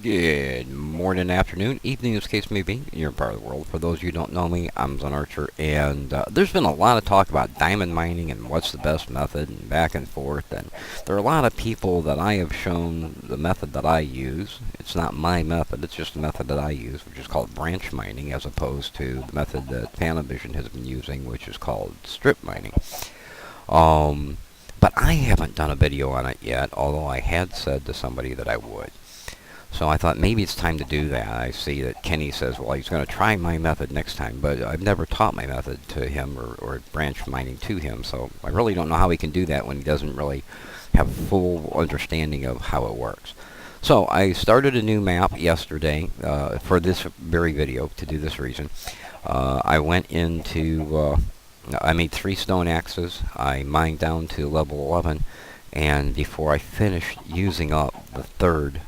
Good morning, afternoon, evening, as the case may be, in your part of the world. For those of you who don't know me, I'm Zon Archer, and there's been a lot of talk about diamond mining and what's the best method and back and forth, and there are a lot of people that I have shown the method that I use. It's not my method, it's just the method that I use, which is called branch mining, as opposed to the method that Panavision has been using, which is called strip mining. But I haven't done a video on it yet, although I had said to somebody that I would. So I thought maybe it's time to do that. I see that Kenny says, well, he's going to try my method next time, but I've never taught my method to him or branch mining to him, so I really don't know how he can do that when he doesn't really have full understanding of how it works. So I started a new map yesterday for this very video, to do this reason. I went into, I made 3 stone axes. I mined down to level 11, and before I finished using up the 3rd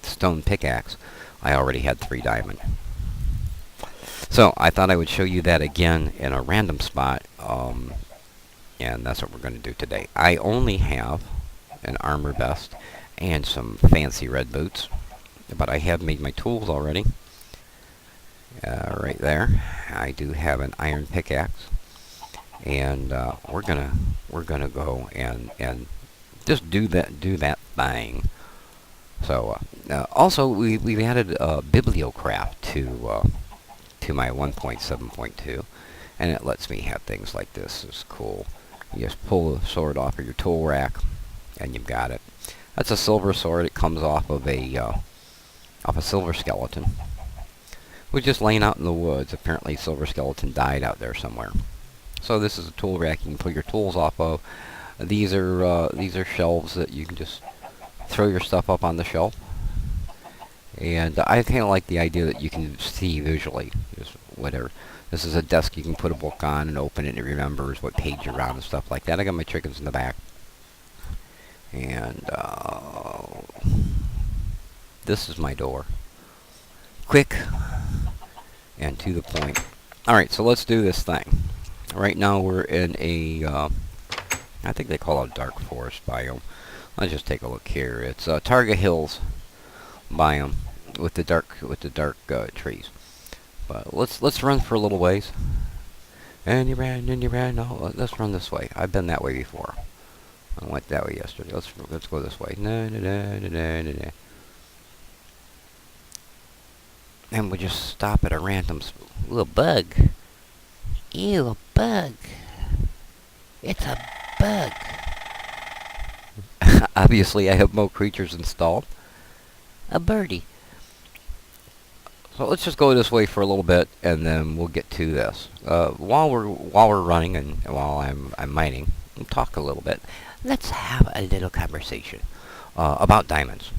stone pickaxe, I already had 3 diamond. So I thought I would show you that again in a random spot, and that's what we're going to do today. I only have an armor vest and some fancy red boots, but I have made my tools already. Right there, I do have an iron pickaxe, and we're gonna go and just do that thing. So also we've added Bibliocraft to my 1.7.2, and it lets me have things like this. It's cool. You just pull the sword off of your tool rack, and you've got it. That's a silver sword. It comes off of a silver skeleton. Was just laying out in the woods. Apparently, silver skeleton died out there somewhere. So this is a tool rack you can pull your tools off of. These are shelves that you can just throw your stuff up on the shelf. And I kind of like the idea that you can see visually, just whatever. This is a desk you can put a book on and open it, and it remembers what page you're on and stuff like that. I got my chickens in the back. And this is my door. Quick and to the point. Alright, so let's do this thing. Right now we're in a, I think they call it a dark forest biome. Let's just take a look here. It's Targa Hills biome with the dark trees. But let's run for a little ways. And you ran. No, let's run this way. I've been that way before. I went that way yesterday. Let's go this way. And we'll just stop at a random little bug. Ew, a bug. It's a bug. Obviously, I have more creatures installed. A birdie. So let's just go this way for a little bit, and then we'll get to this. While we're running and while I'm mining, we'll talk a little bit. Let's have a little conversation about diamonds.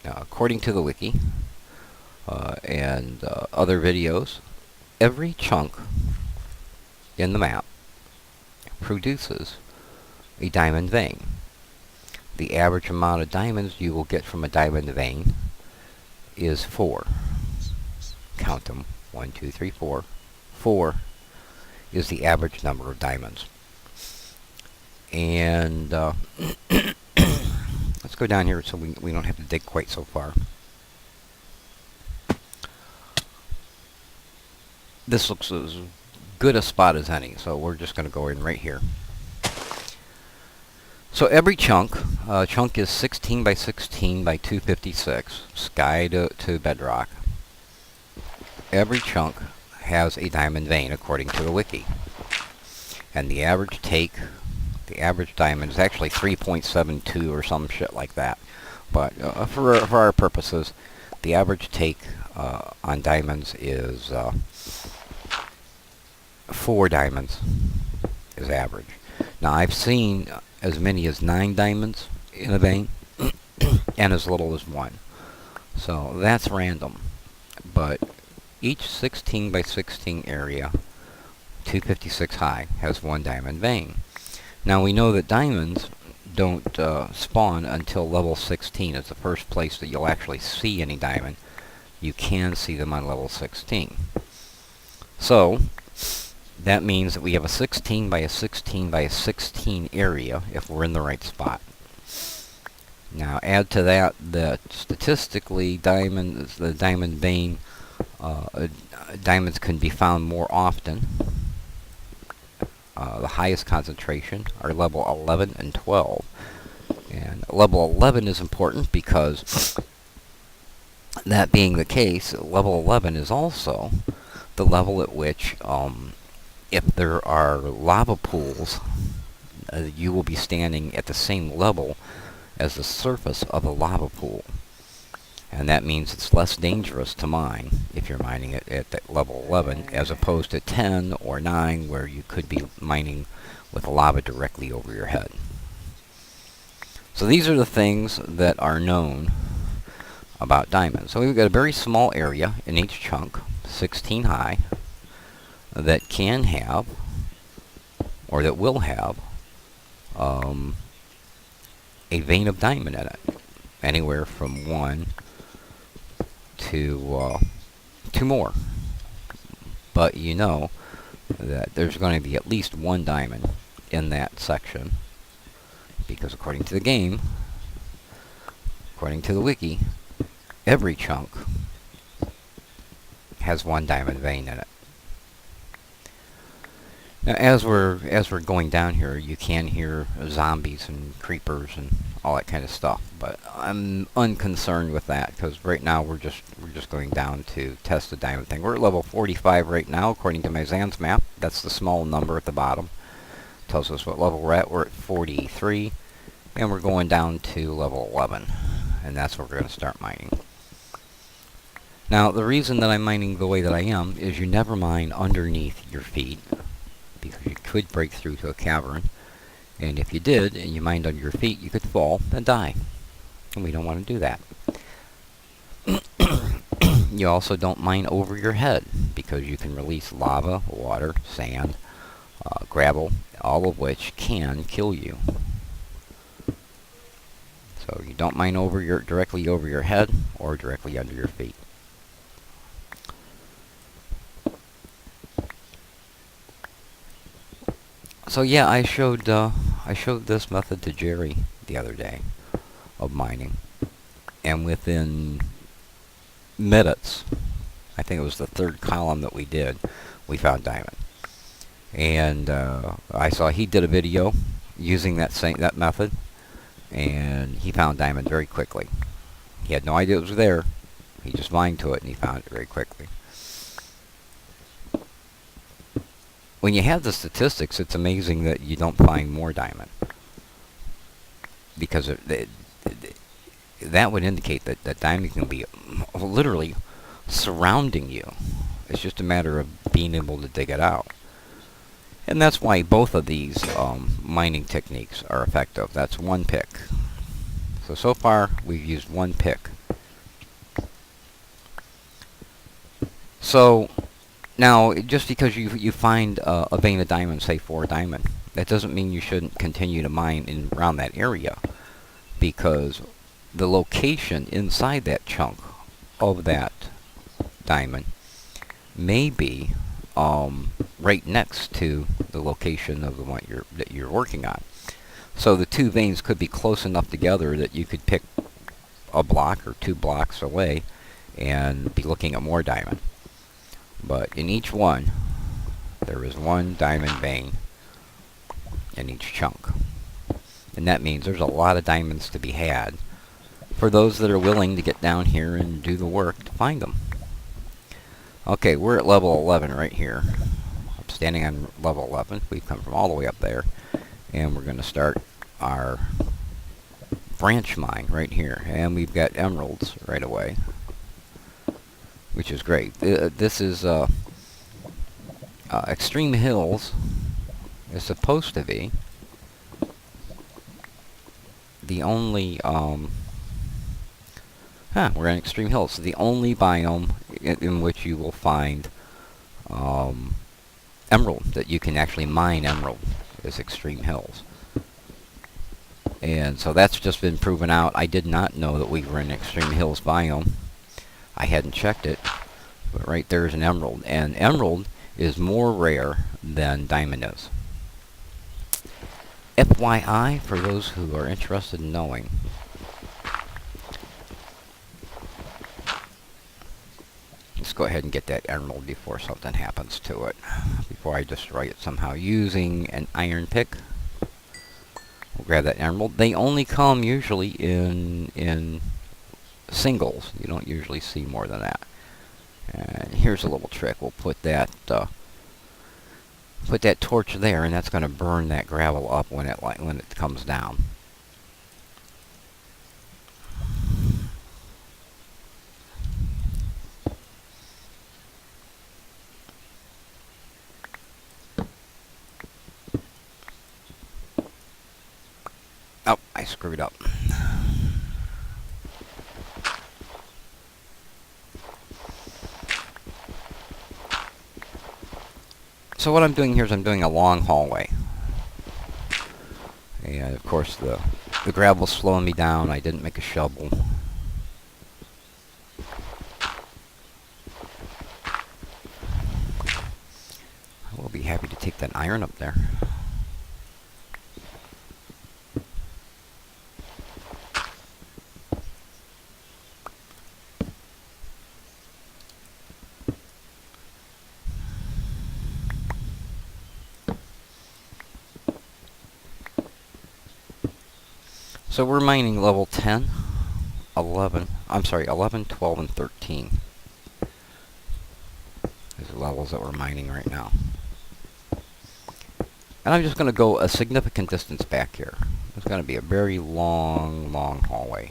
According to the wiki and other videos, every chunk in the map produces a diamond vein. The average amount of diamonds you will get from a diamond vein is 4. Count them. 1, 2, 3, 4. 4 is the average number of diamonds. And let's go down here so we don't have to dig quite so far. This looks as good a spot as any, so we're just going to go in right here. So every chunk is 16 by 16 by 256, sky to bedrock. Every chunk has a diamond vein according to the wiki. And the average diamond is actually 3.72 or some shit like that. But for our purposes, the average take on diamonds is 4 diamonds is average. Now I've seen as many as 9 diamonds in a vein and as little as 1. So that's random. But each 16 by 16 area, 256 high, has 1 diamond vein. Now we know that diamonds don't spawn until level 16. It's the first place that you'll actually see any diamond. You can see them on level 16. So that means that we have a 16 by a 16 by a 16 area if we're in the right spot. Now add to that that statistically the diamond vein diamonds can be found more often. The highest concentration are level 11 and 12. And level 11 is important because, that being the case, level 11 is also the level at which, if there are lava pools, you will be standing at the same level as the surface of a lava pool. And that means it's less dangerous to mine if you're mining it at that level 11, as opposed to 10 or 9, where you could be mining with lava directly over your head. So these are the things that are known about diamonds. So we've got a very small area in each chunk, 16 high, that can have, or that will have, a vein of diamond in it, anywhere from 1 to 2 more. But you know that there's going to be at least 1 diamond in that section, because according to the game, according to the wiki, every chunk has 1 diamond vein in it. Now, as we're going down here, you can hear zombies and creepers and all that kind of stuff, but I'm unconcerned with that, because right now we're just going down to test the diamond thing. We're at level 45 right now, according to my Zan's map. That's the small number at the bottom. Tells us what level we're at. We're at 43, and we're going down to level 11, and that's where we're going to start mining. Now, the reason that I'm mining the way that I am is you never mine underneath your feet, because you could break through to a cavern, and if you did, and you mined under your feet, you could fall and die, and we don't want to do that. You also don't mine over your head, because you can release lava, water, sand, gravel, all of which can kill you. So you don't mine directly over your head or directly under your feet. So yeah, I showed this method to Jerry the other day of mining, and within minutes, I think it was the 3rd column that we did, we found diamond. And I saw he did a video using that method, and he found diamond very quickly. He had no idea it was there. He just mined to it, and he found it very quickly. When you have the statistics, it's amazing that you don't find more diamond, because that would indicate that diamond can be literally surrounding you. It's just a matter of being able to dig it out. And that's why both of these mining techniques are effective. That's 1 pick. So far, we've used 1 pick. So now, just because you find a vein of diamond, say 4 diamond, that doesn't mean you shouldn't continue to mine around that area, because the location inside that chunk of that diamond may be right next to the location of the one that you're working on. So the 2 veins could be close enough together that you could pick a block or 2 blocks away and be looking at more diamond. But in each one, there is 1 diamond vein in each chunk. And that means there's a lot of diamonds to be had for those that are willing to get down here and do the work to find them. Okay, we're at level 11 right here. I'm standing on level 11. We've come from all the way up there. And we're going to start our branch mine right here. And we've got emeralds right away, which is great. This is Extreme Hills is supposed to be the only we're in Extreme Hills, the only biome in which you will find emerald, that you can actually mine emerald, is Extreme Hills. And so that's just been proven out. I did not know that we were in Extreme Hills biome. I hadn't checked it, but right there is an emerald, and emerald is more rare than diamond is. FYI, for those who are interested in knowing, go ahead and get that emerald before something happens to it. Before I destroy it somehow using an iron pick. We'll grab that emerald. They only come usually in singles. You don't usually see more than that. And here's a little trick. We'll put that torch there, and that's going to burn that gravel up when it comes down. Oh, I screwed up. So what I'm doing here is I'm doing a long hallway. And of course the gravel's slowing me down. I didn't make a shovel. I will be happy to take that iron up there. So we're mining level 10, 11, 12, and 13. These are levels that we're mining right now. And I'm just going to go a significant distance back here. It's going to be a very long, long hallway.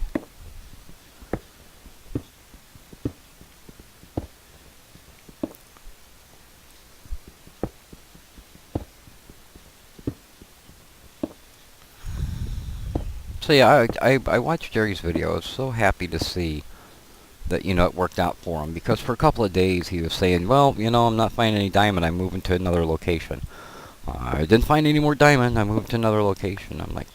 So yeah, I watched Jerry's video. I was so happy to see that, you know, it worked out for him. Because for a couple of days he was saying, well, you know, I'm not finding any diamond. I'm moving to another location. I didn't find any more diamond. I moved to another location. I'm like,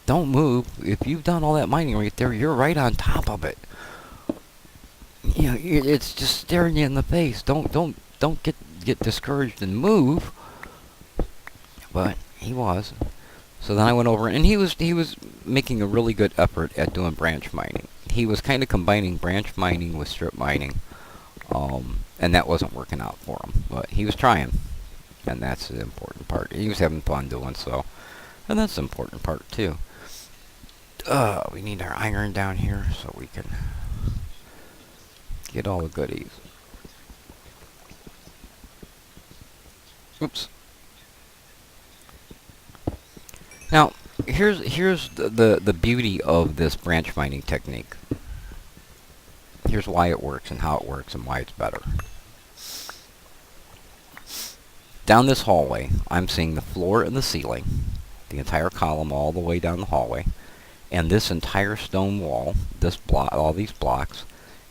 don't move. If you've done all that mining right there, you're right on top of it. You know, it's just staring you in the face. Don't get discouraged and move. But he was. So then I went over, and he was making a really good effort at doing branch mining. He was kind of combining branch mining with strip mining, and that wasn't working out for him. But he was trying, and that's the important part. He was having fun doing so, and that's the important part too. We need our iron down here so we can get all the goodies. Oops. Now, here's the beauty of this branch mining technique. Here's why it works and how it works and why it's better. Down this hallway, I'm seeing the floor and the ceiling, the entire column all the way down the hallway, and this entire stone wall, this block, all these blocks,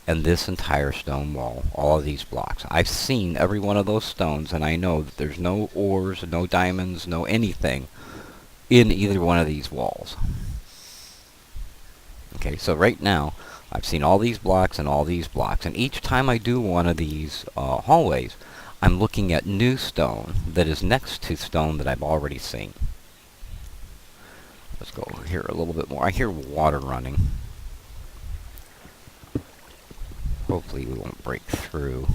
and this entire stone wall, all of these blocks. I've seen every one of those stones, and I know that there's no ores, no diamonds, no anything in either one of these walls. Okay, so right now I've seen all these blocks and all these blocks, and each time I do one of these hallways, I'm looking at new stone that is next to stone that I've already seen. Let's go over here a little bit more. I hear water running. Hopefully we won't break through.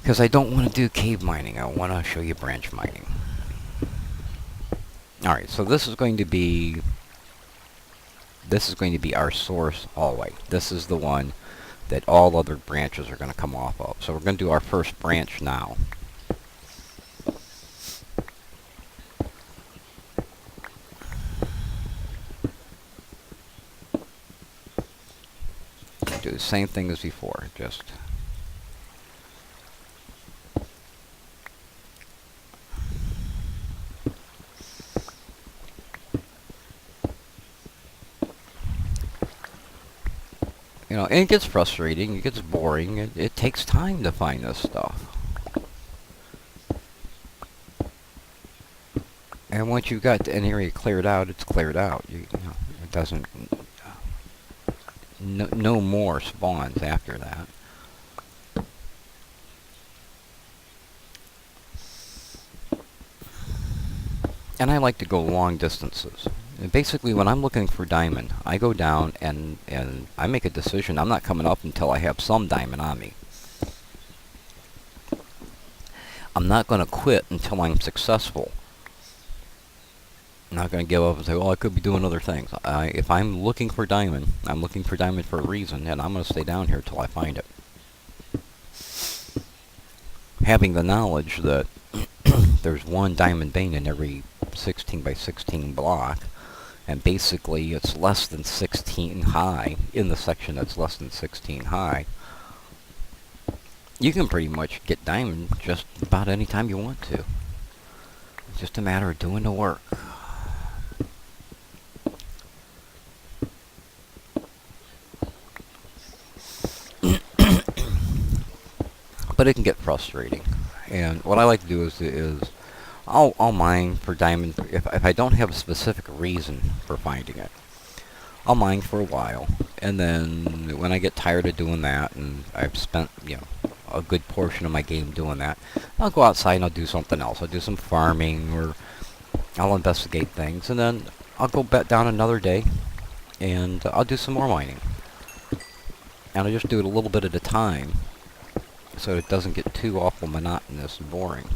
Because I don't want to do cave mining. I want to show you branch mining. Alright, so this is going to be our source hallway. This is the one that all other branches are going to come off of. So we're going to do our first branch now. Do the same thing as before, just you know, and it gets frustrating, it gets boring, it takes time to find this stuff. And once you've got an area cleared out, it's cleared out. You know, it doesn't... No more spawns after that. And I like to go long distances. And basically, when I'm looking for diamond, I go down and I make a decision. I'm not coming up until I have some diamond on me. I'm not going to quit until I'm successful. I'm not going to give up and say, well, I could be doing other things. If I'm looking for diamond, I'm looking for diamond for a reason, and I'm going to stay down here till I find it. Having the knowledge that there's one diamond vein in every 16 by 16 block, and basically it's less than 16 high, in the section that's less than 16 high, you can pretty much get diamond just about any time you want to. It's just a matter of doing the work. But it can get frustrating. And what I like to do is I'll mine for diamond if I don't have a specific reason for finding it. I'll mine for a while, and then when I get tired of doing that, and I've spent, a good portion of my game doing that, I'll go outside and I'll do something else. I'll do some farming, or I'll investigate things, and then I'll go back down another day, and I'll do some more mining. And I'll just do it a little bit at a time, so it doesn't get too awful monotonous and boring.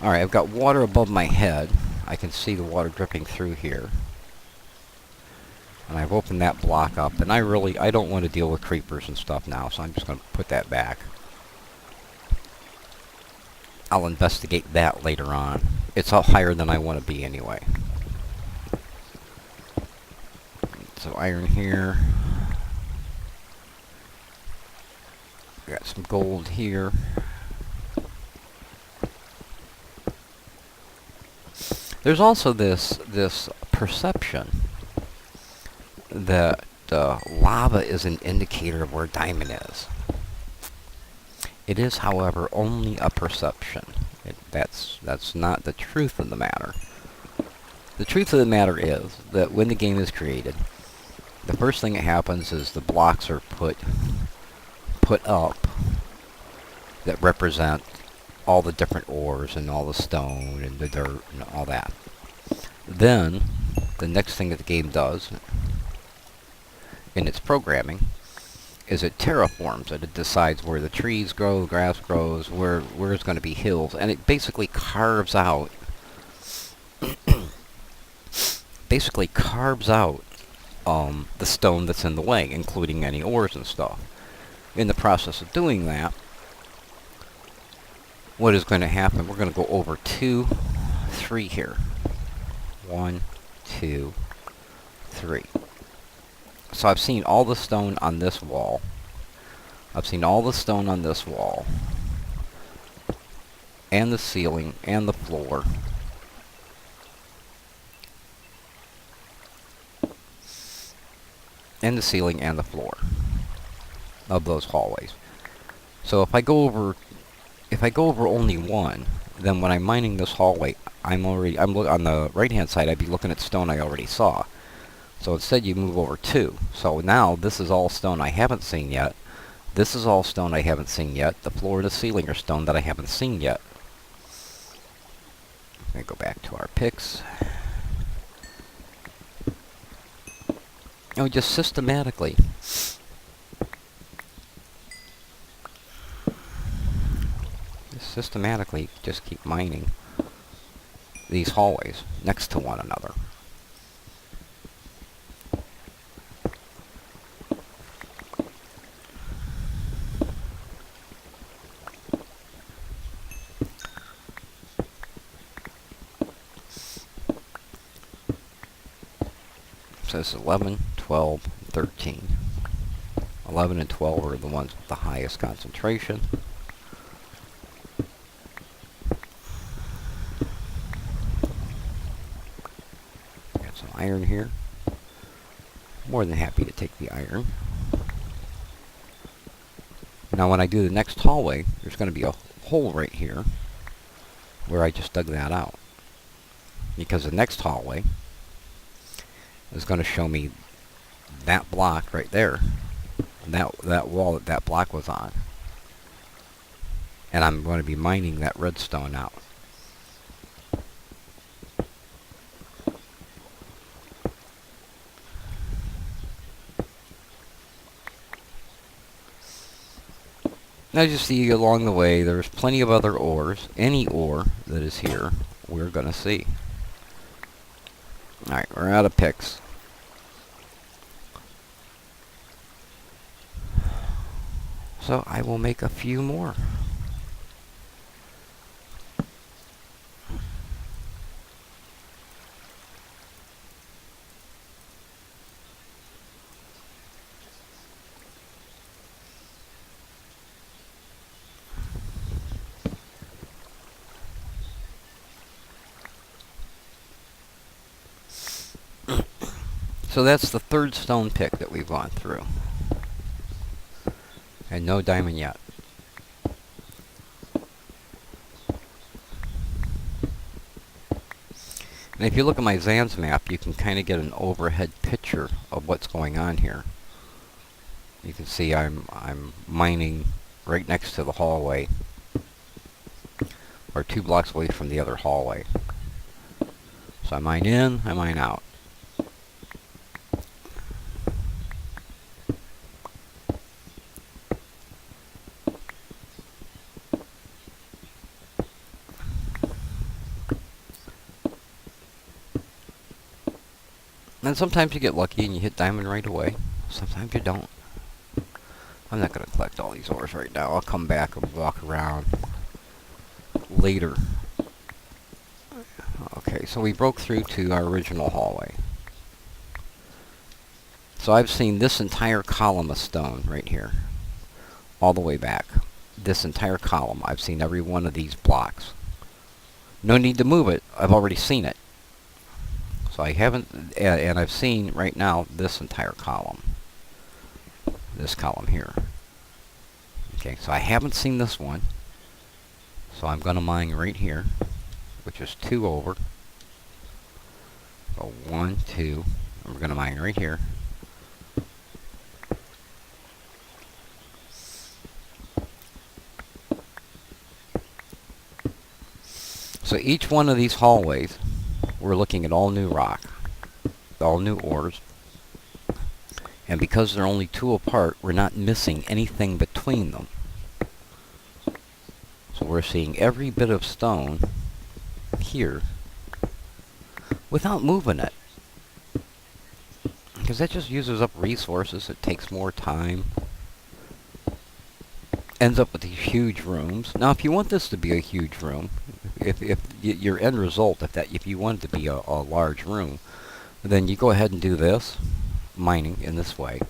Alright, I've got water above my head. I can see the water dripping through here. And I've opened that block up, and I don't want to deal with creepers and stuff now, so I'm just going to put that back. I'll investigate that later on. It's all higher than I want to be anyway. So iron here. Got some gold here. There's also this perception that lava is an indicator of where diamond is. It is, however, only a perception. That's not the truth of the matter. The truth of the matter is that when the game is created, the first thing that happens is the blocks are put up that represent all the different ores and all the stone and the dirt and all that. Then, the next thing that the game does in its programming is it terraforms it. It decides where the trees grow, the grass grows, where it's going to be hills, and it basically carves out the stone that's in the way, including any ores and stuff. In the process of doing that, what is going to happen, we're going to go over 2, 3 here. 1, 2, 3. So I've seen all the stone on this wall. I've seen all the stone on this wall. And the ceiling, and the floor. And the ceiling and the floor of those hallways. So if I go over only one, then when I'm mining this hallway, I'm on the right hand side, I'd be looking at stone I already saw. So instead you move over 2. So now this is all stone I haven't seen yet. This is all stone I haven't seen yet. The floor and the ceiling are stone that I haven't seen yet. I'm going to go back to our picks. Oh, just systematically just keep mining these hallways next to one another. So this is 11, 12, 13. 11 and 12 are the ones with the highest concentration. Got some iron here. More than happy to take the iron. Now when I do the next hallway, there's going to be a hole right here where I just dug that out. Because the next hallway is going to show me that block right there, that wall that block was on, and I'm going to be mining that redstone out. As you see along the way, there's plenty of other ores. Any ore that is here, we're going to see. Alright, we're out of picks. So I will make a few more. So that's the third stone pick that we've gone through. And no diamond yet. And if you look at my Zan's map, you can kind of get an overhead picture of what's going on here. You can see I'm mining right next to the hallway, or 2 blocks away from the other hallway. So I mine in, I mine out. And sometimes you get lucky and you hit diamond right away. Sometimes you don't. I'm not going to collect all these ores right now. I'll come back and walk around later. Okay, so we broke through to our original hallway. So I've seen this entire column of stone right here, all the way back. This entire column, I've seen every one of these blocks. No need to move it. I've already seen it. So I haven't, and I've seen right now this entire column. This column here. Okay, so I haven't seen this one. So I'm going to mine right here, which is 2 over. So 1, 2, and we're going to mine right here. So each one of these hallways, we're looking at all new rock, all new ores. And because they're only 2 apart, we're not missing anything between them. So we're seeing every bit of stone here without moving it. Because that just uses up resources, it takes more time. Ends up with these huge rooms. Now if you want this to be a huge room, if your end result, if you want it to be a large room, then you go ahead and do this, mining in this way,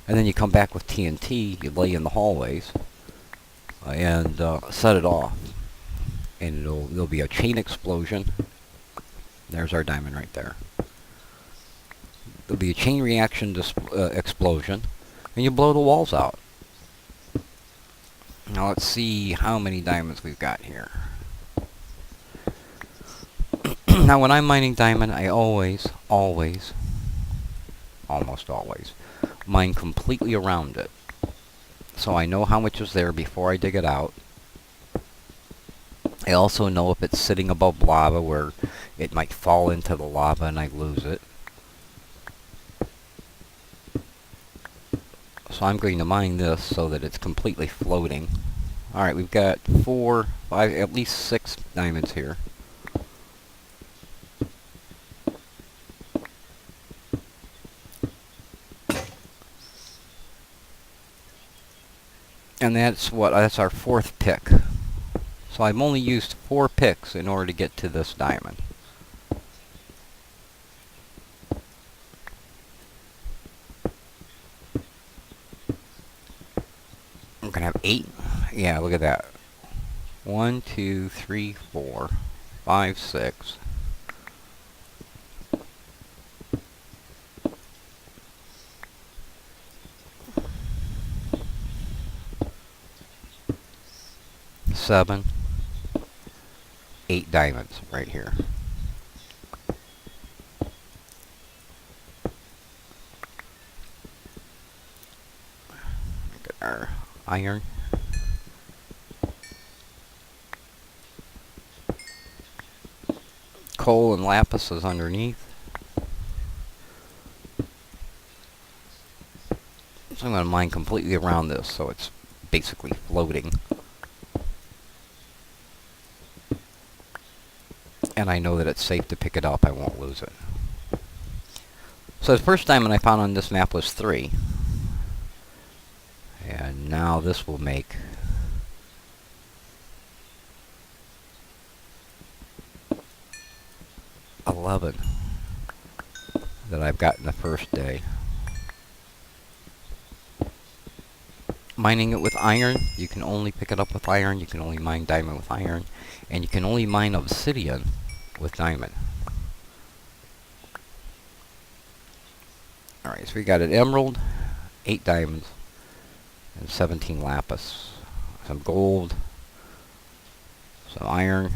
and then you come back with TNT, you lay in the hallways, and set it off, and there'll be a chain explosion. There's our diamond right there. There'll be a chain reaction explosion, and you blow the walls out. Now let's see how many diamonds we've got here. Now when I'm mining diamond, I almost always, mine completely around it. So I know how much is there before I dig it out. I also know if it's sitting above lava where it might fall into the lava and I lose it. So I'm going to mine this so that it's completely floating. Alright, we've got 4, 5, at least 6 diamonds here. And that's our 4th pick. So I've only used 4 picks in order to get to this diamond. I'm going to have 8. Yeah, look at that. 1, 2, 3, 4, 5, 6. Seven, 8 diamonds right here. Look at our iron. Coal and lapis is underneath. So I'm going to mine completely around this so it's basically floating. And I know that it's safe to pick it up. I won't lose it. So the first diamond I found on this map was 3. And now this will make 11 that I've gotten the first day. Mining it with iron, you can only pick it up with iron, you can only mine diamond with iron, and you can only mine obsidian with diamond. Alright, so we got an emerald, 8 diamonds, and 17 lapis. Some gold, some iron,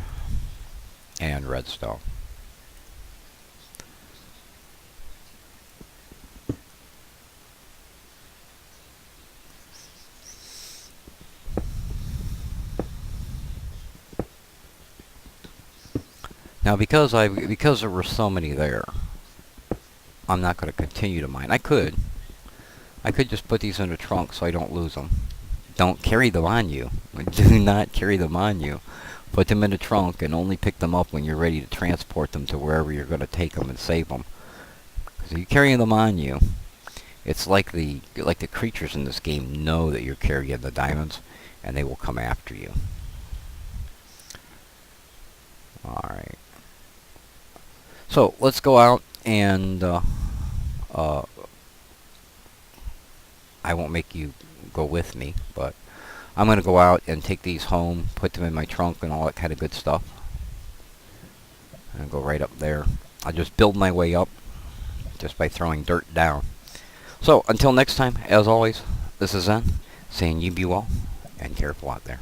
and redstone. Now because there were so many there, I'm not going to continue to mine. I could just put these in a trunk so I don't lose them. Don't carry them on you. Do not carry them on you. Put them in the trunk and only pick them up when you're ready to transport them to wherever you're going to take them and save them. Because if you're carrying them on you, it's like the creatures in this game know that you're carrying the diamonds, and they will come after you. Alright. So, let's go out and I won't make you go with me, but I'm going to go out and take these home, put them in my trunk and all that kind of good stuff. And go right up there. I'll just build my way up just by throwing dirt down. So, until next time, as always, this is Zen, saying you be well and careful out there.